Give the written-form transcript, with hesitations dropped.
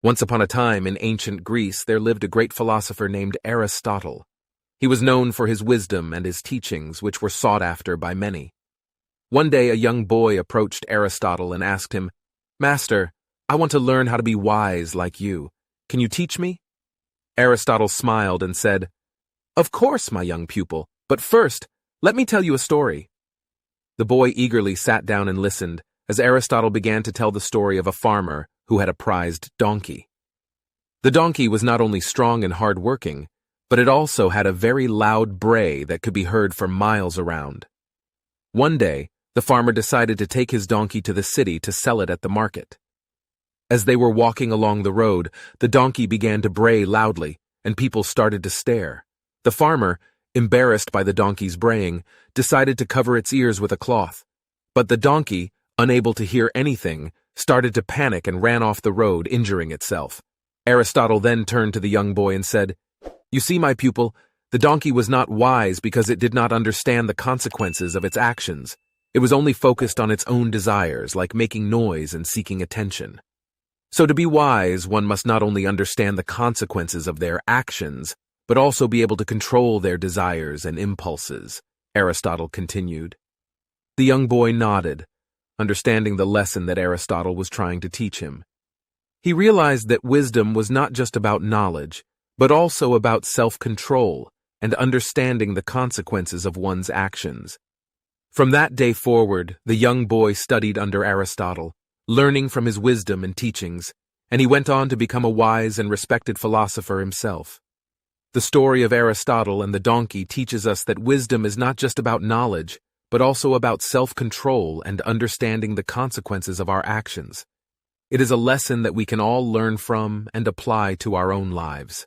Once upon a time in ancient Greece there lived a great philosopher named Aristotle. He was known for his wisdom and his teachings, which were sought after by many. One day a young boy approached Aristotle and asked him, "Master, I want to learn how to be wise like you. Can you teach me?" Aristotle smiled and said, "Of course, my young pupil, but first, let me tell you a story." The boy eagerly sat down and listened as Aristotle began to tell the story of a farmer who had a prized donkey. The donkey was not only strong and hard-working, but it also had a very loud bray that could be heard for miles around. One day, the farmer decided to take his donkey to the city to sell it at the market. As they were walking along the road, the donkey began to bray loudly, and people started to stare. The farmer, embarrassed by the donkey's braying, decided to cover its ears with a cloth. But the donkey, unable to hear anything, started to panic and ran off the road, injuring itself. Aristotle then turned to the young boy and said, "You see, my pupil, the donkey was not wise because it did not understand the consequences of its actions. It was only focused on its own desires, like making noise and seeking attention. So to be wise, one must not only understand the consequences of their actions, but also be able to control their desires and impulses," Aristotle continued. The young boy nodded, understanding the lesson that Aristotle was trying to teach him. He realized that wisdom was not just about knowledge, but also about self-control and understanding the consequences of one's actions. From that day forward, the young boy studied under Aristotle, learning from his wisdom and teachings, and he went on to become a wise and respected philosopher himself. The story of Aristotle and the donkey teaches us that wisdom is not just about knowledge, but also about self-control and understanding the consequences of our actions. It is a lesson that we can all learn from and apply to our own lives.